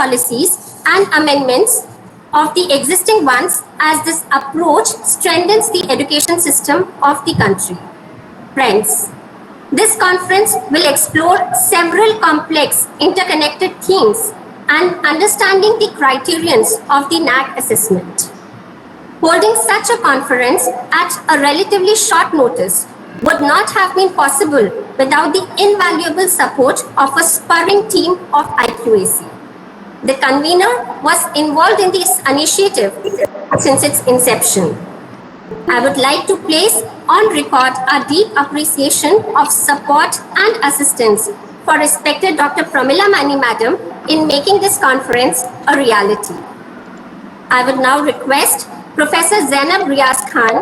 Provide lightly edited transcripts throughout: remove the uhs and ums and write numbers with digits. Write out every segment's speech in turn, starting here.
policies and amendments of the existing ones, as this approach strengthens the education system of the country. Friends, this conference will explore several complex interconnected themes and understanding the criterions of the NAC assessment. Holding such a conference at a relatively short notice would not have been possible without the invaluable support of a spurring team of IQAC. The convener was involved in this initiative since its inception. I would like to place on record our deep appreciation of support and assistance for respected Dr. Pramila Mani Madam in making this conference a reality. I would now request Professor Zainab Riaz Khan,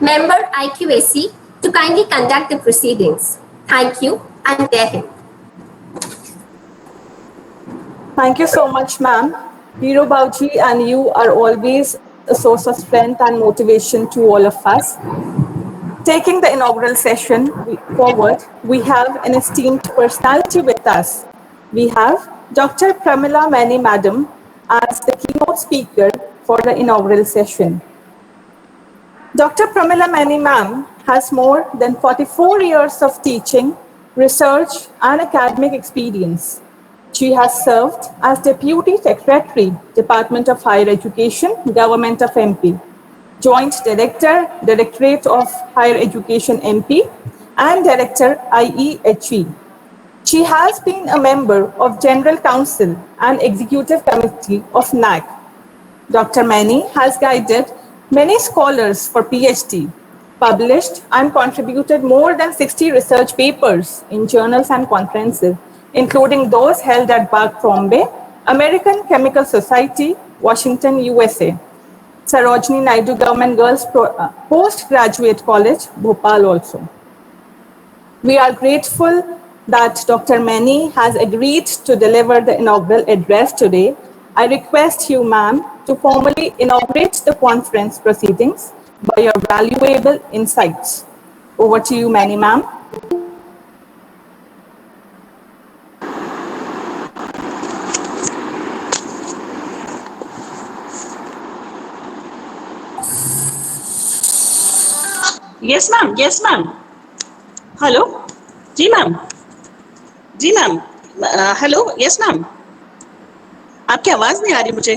member IQAC, to kindly conduct the proceedings. Thank you and Jai Hind. Thank you so much, ma'am. Hero Bauji and you are always a source of strength and motivation to all of us. Taking the inaugural session forward, we have an esteemed personality with us. We have Dr. Pramila Mani Madam as the keynote speaker for the inaugural session. Dr. Pramila Mani ma'am has more than 44 years of teaching, research, and academic experience. She has served as Deputy Secretary, Department of Higher Education, Government of MP, Joint Director, Directorate of Higher Education MP, and Director IEHE. She has been a member of General Council and Executive Committee of NAC. Dr. Mani has guided many scholars for PhD, published and contributed more than 60 research papers in journals and conferences, including those held at Bark-Trombay, American Chemical Society, Washington, USA, Sarojini Naidu Government Girls Postgraduate College, Bhopal also. We are grateful that Dr. Mani has agreed to deliver the inaugural address today. I request you, ma'am, to formally inaugurate the conference proceedings by your valuable insights. Over to you, Mani, ma'am. Yes, ma'am. Yes, ma'am. Hello जी ma'am जी ma'am hello yes ma'am आपकी आवाज नहीं आ रही मुझे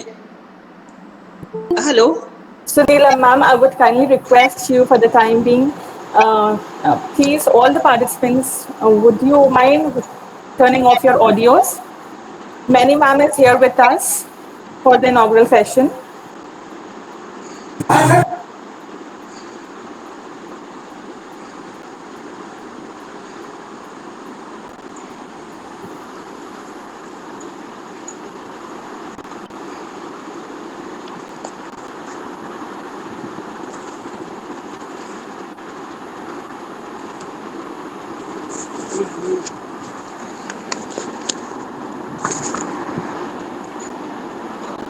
hello Sunila, ma'am, I would kindly request you for the time being, please, all the participants, would you mind turning off your audios? Mani ma'am is here with us for the inaugural session.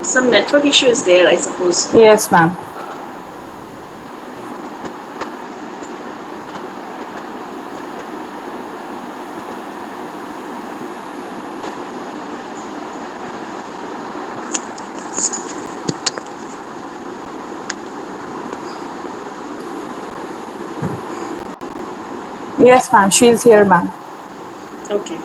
Some network issue is there, I suppose. Yes, ma'am. Yes, ma'am. She's here, ma'am. Okay.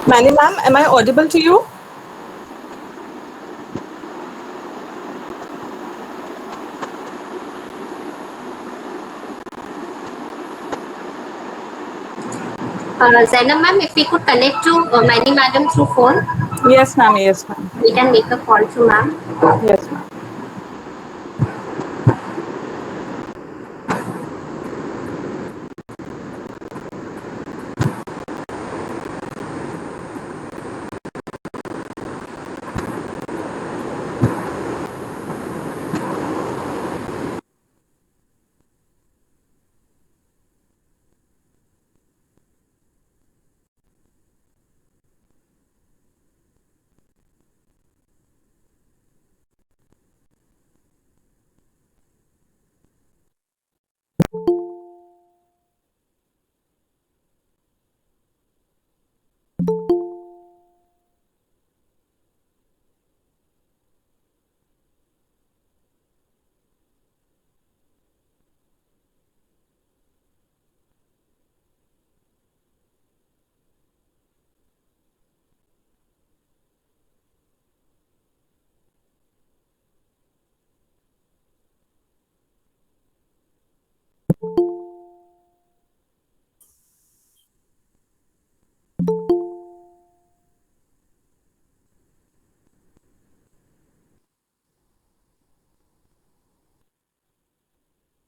Mani ma'am, am I audible to you? Zainab ma'am, if we could connect to Mani Madam through phone, Yes, ma'am. Yes, ma'am. we can make a call to ma'am. Yes, ma'am.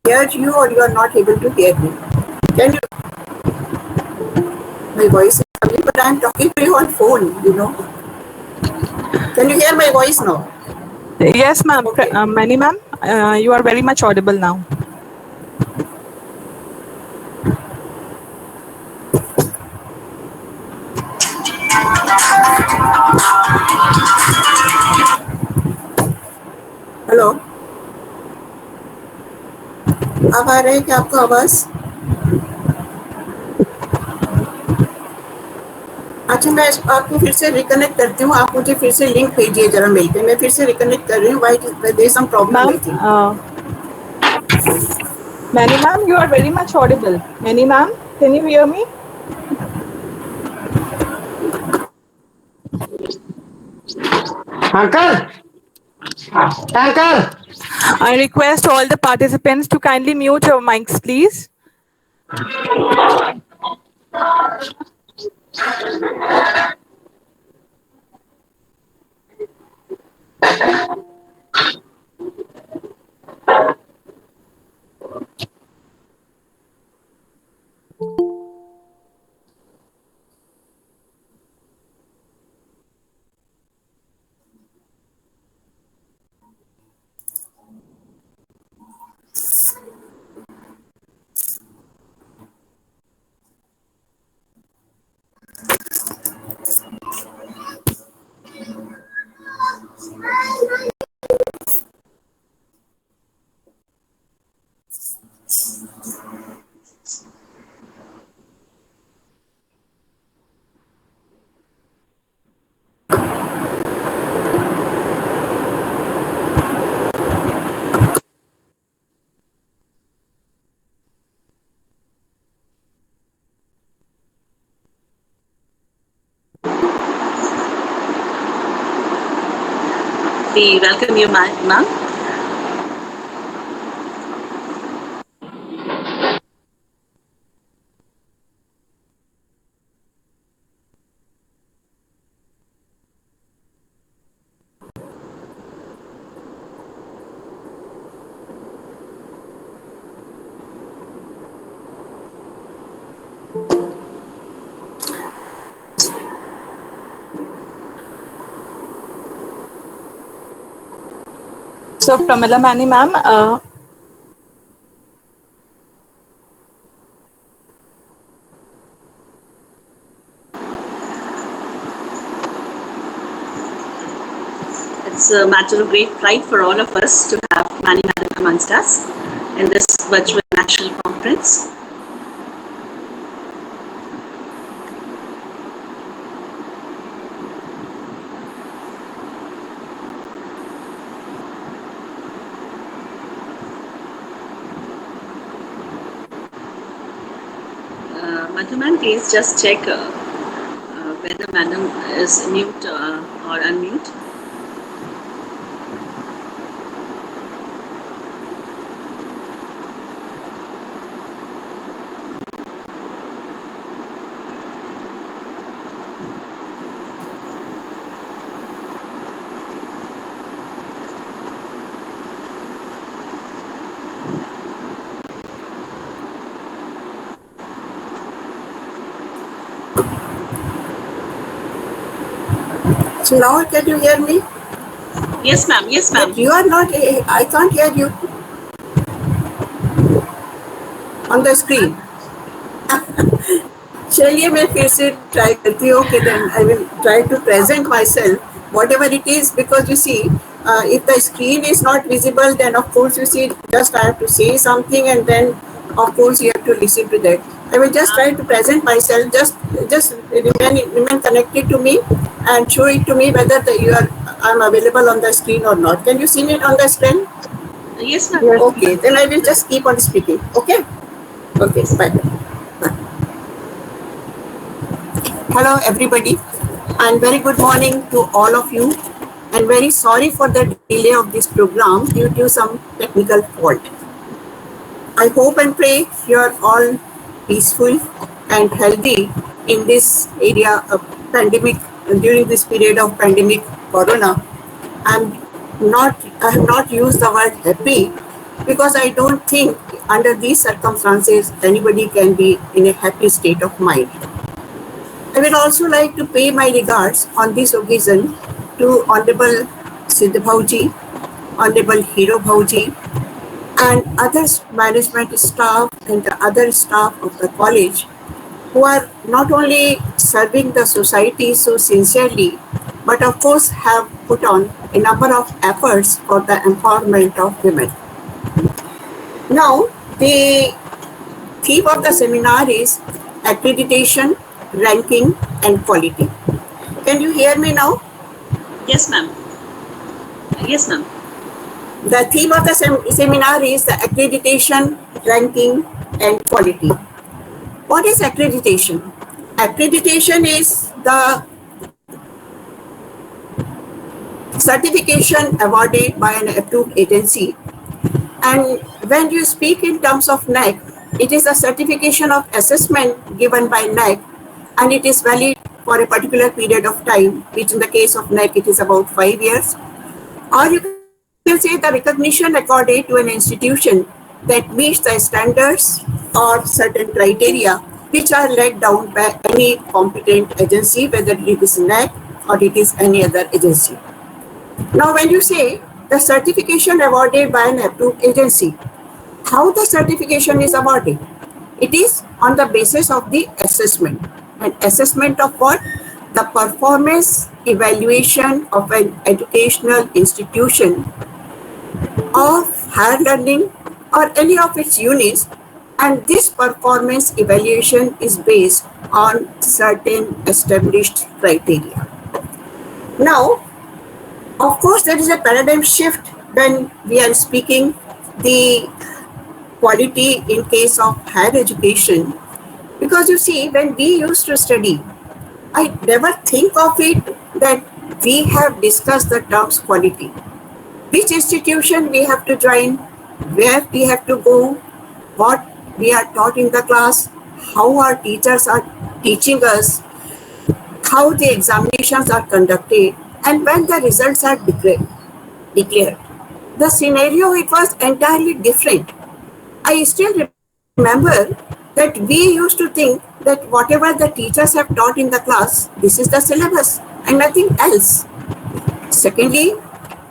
hear you or you are not able to hear me. Can you? My voice is coming, but I am talking to you on phone. Can you hear my voice now? Yes, ma'am. Okay. Many ma'am, you are very much audible now. Hello, अब आ रहा है क्या आपको आवाज? अच्छा, मैं आपको फिर से रिकनेक्ट करती हूँ. आप मुझे फिर से लिंक भेजिए जरा मेल पे. मैं फिर से रिकनेक्ट कर रही हूँ. Why there is some problem I think. Ma'am, Many ma'am, you are very much audible. Many ma'am, can you hear me? Uncle! Uncle! I request all the participants to kindly mute your mics, please. We welcome you, ma'am. So, Pramila Mani ma'am, It's a matter of great pride for all of us to have Mani Madam amongst us in this virtual national conference. Madhuman, please just check whether Madam is mute or unmute. So now can you hear me? Yes, ma'am. Yes, ma'am. But you are not. I can't hear you on the screen. चलिए मैं फिर से try करती हूँ. Okay, then I will try to present myself whatever it is, because you see, if the screen is not visible, then of course you see just I have to say something, and then of course you have to listen to that. I will just try to present myself. Just remain connected to me and show it to me whether I'm available on the screen or not. Can you see me on the screen? Yes, ma'am. Okay, then I will just keep on speaking. Okay. Bye. Hello everybody, and very good morning to all of you, and very sorry for the delay of this program due to some technical fault. I hope and pray you are all peaceful and healthy in this area of pandemic, during this period of pandemic corona. I have not used the word happy, because I don't think under these circumstances anybody can be in a happy state of mind. I will also like to pay my regards on this occasion to Honorable Siddh Bhauji, Honorable Hero Bhauji, and other management staff and the other staff of the college who are not only serving the society so sincerely, but of course have put on a number of efforts for the empowerment of women. Now, the theme of the seminar is accreditation, ranking, and quality. Can you hear me now? Yes, ma'am. Yes, ma'am. The theme of the seminar is the accreditation, ranking, and quality. What is accreditation? Accreditation is the certification awarded by an approved agency. And when you speak in terms of NAAC, it is a certification of assessment given by NAAC, and it is valid for a particular period of time, which in the case of NAAC, it is about 5 years. Or you can say the recognition accorded to an institution that meets the standards or certain criteria which are laid down by any competent agency, whether it is NAAC or it is any other agency. Now, when you say the certification awarded by an approved agency, how the certification is awarded? It is on the basis of the assessment. An assessment of what? The performance evaluation of an educational institution of higher learning or any of its units, and this performance evaluation is based on certain established criteria. Now, of course, there is a paradigm shift when we are speaking the quality in case of higher education, because you see, when we used to study, I never think of it that we have discussed the terms quality. Which institution we have to join, where we have to go, what we are taught in the class, how our teachers are teaching us, how the examinations are conducted, and when the results are declared. The scenario, it was entirely different. I still remember that we used to think that whatever the teachers have taught in the class, this is the syllabus and nothing else. Secondly,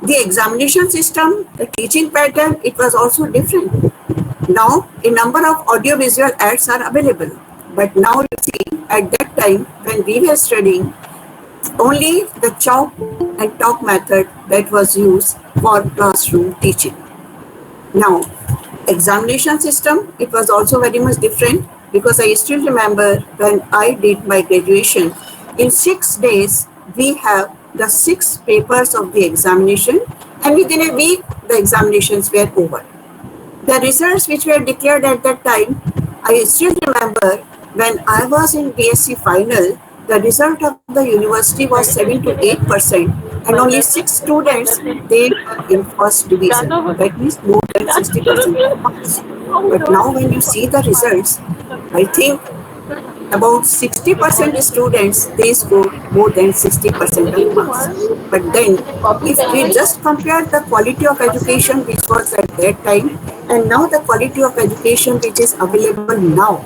the examination system, the teaching pattern, it was also different. Now, a number of audiovisual ads are available. But now you see, at that time when we were studying, only the chalk and talk method that was used for classroom teaching. Now, examination system, it was also very much different, because I still remember when I did my graduation, in 6 days, we have the 6 papers of the examination, and within a week, the examinations were over. The results which were declared at that time, I still remember when I was in BSc final, the result of the university was 7 to 8%, and only 6 students, they were in first division. That means more than 60% of marks. But now when you see the results, I think about 60% students, they score more than 60% of marks. But then, if we just compare the quality of education which was at that time, and now the quality of education which is available now,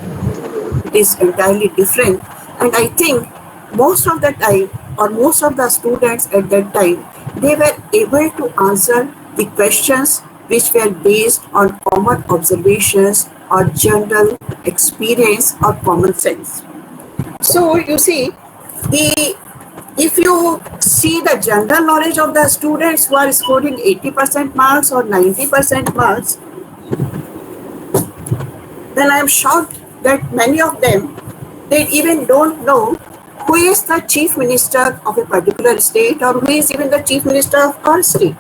it is entirely different. And I think most of the time, or most of the students at that time, they were able to answer the questions which were based on common observations or general experience or common sense. So you see, if you see the general knowledge of the students who are scoring 80% marks or 90% marks, then I am shocked that many of them, they even don't know who is the chief minister of a particular state, or who is even the chief minister of our state.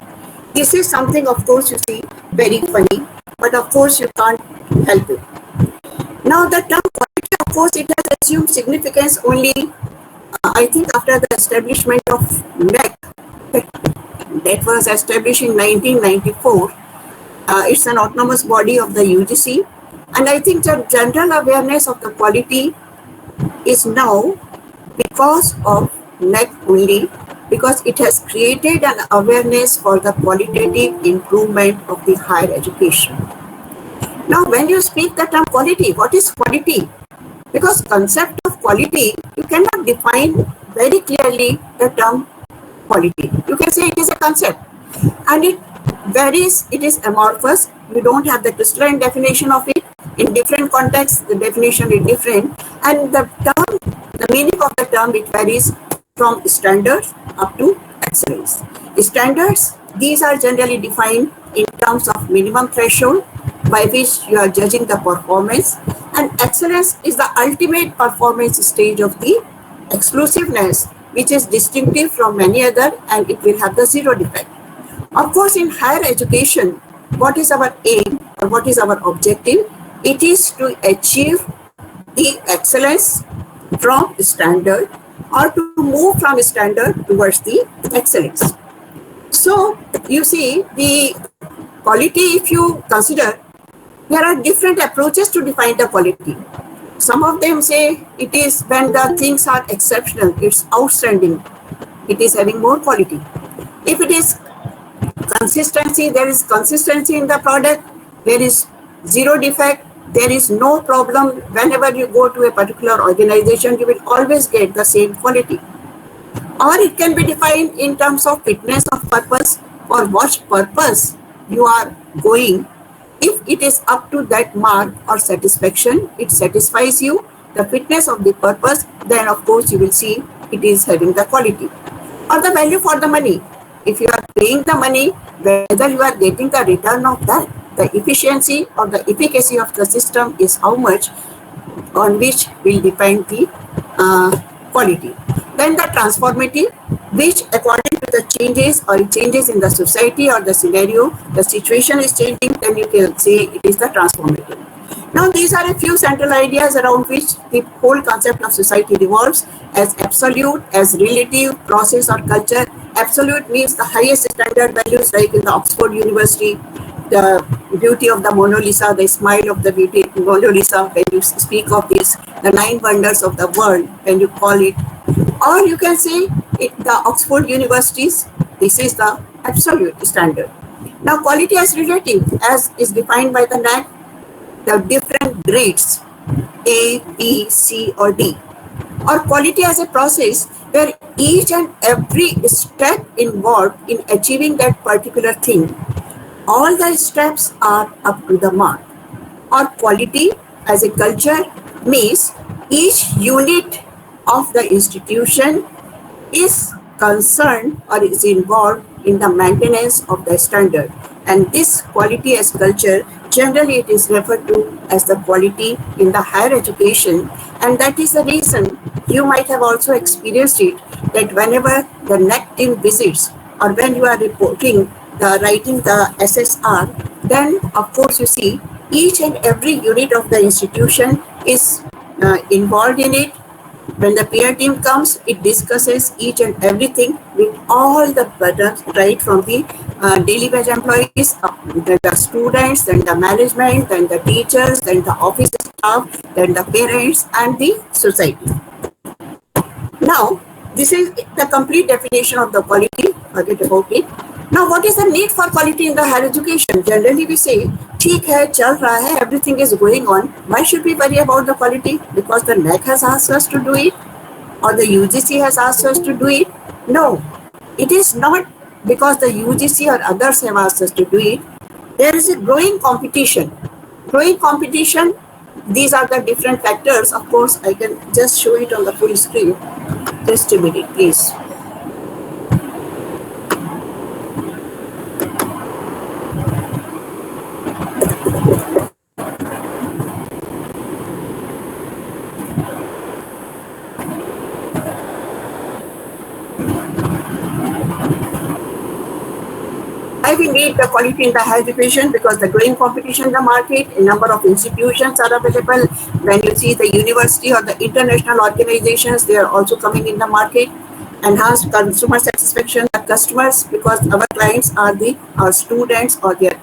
This is something, of course, you see, very funny, but of course you can't help it. Now the term quality, of course, it has assumed significance only, I think, after the establishment of NAAC, that was established in 1994. It's an autonomous body of the UGC, and I think the general awareness of the quality is now because of NAAC only, because it has created an awareness for the qualitative improvement of the higher education. Now, when you speak the term quality, what is quality? Because concept of quality, you cannot define very clearly the term quality. You can say it is a concept and it varies, it is amorphous. You don't have the crystalline definition of it. In different contexts, the definition is different, and the term, the meaning of the term, it varies from standards up to excellence. Standards, these are generally defined in terms of minimum threshold by which you are judging the performance, and excellence is the ultimate performance stage of the exclusiveness, which is distinctive from many other, and it will have the zero defect. Of course, in higher education, what is our aim or what is our objective? It is to achieve the excellence from standard or to move from standard towards the excellence. So, you see, the quality, if you consider, there are different approaches to define the quality. Some of them say it is when the things are exceptional, it's outstanding, it is having more quality. If it is consistency, there is consistency in the product, there is zero defect, there is no problem. Whenever you go to a particular organization, you will always get the same quality. Or it can be defined in terms of fitness of purpose, for what purpose you are going. If it is up to that mark or satisfaction, it satisfies you, the fitness of the purpose, then of course you will see it is having the quality. Or the value for the money. If you are paying the money, whether you are getting the return of that, the efficiency or the efficacy of the system is how much, on which will depend the quality. Then the transformative, which according to the changes in the society or the scenario, the situation is changing, then you can say it is the transformative. Now, these are a few central ideas around which the whole concept of society revolves: as absolute, as relative, process or culture. Absolute means the highest standard values, like in the Oxford University, the beauty of the Mona Lisa, the smile of the beauty of Mona Lisa, when you speak of this, the 9 wonders of the world, when you call it. Or you can say the Oxford Universities, this is the absolute standard. Now, quality as relative, as is defined by the NAAC, the different grades, A, B, C or D. Or quality as a process where each and every step involved in achieving that particular thing, all the steps are up to the mark. Or quality as a culture means each unit of the institution is concerned or is involved in the maintenance of the standard. And this quality as culture, generally it is referred to as the quality in the higher education. And that is the reason you might have also experienced it, that whenever the NAAC team visits or when you are reporting, writing the SSR, then of course you see each and every unit of the institution is involved in it. When the peer team comes, it discusses each and everything with all the buttons, right from the daily wage employees, then the students, then the management, then the teachers, then the office staff, then the parents and the society. Now, this is the complete definition of the quality, forget about it. Now, what is the need for quality in the higher education? Generally, we say, ठीक है, चल रहा है, everything is going on. Why should we worry about the quality? Because the NAAC has asked us to do it, or the UGC has asked us to do it? No, it is not because the UGC or others have asked us to do it. There is a growing competition. Growing competition, these are the different factors. Of course, I can just show it on the full screen. Just a minute, please. Why we need the quality in the higher education? Because the growing competition in the market, a number of institutions are available. When you see the university or the international organizations, they are also coming in the market. Enhanced consumer satisfaction, the customers, because our clients are our students or their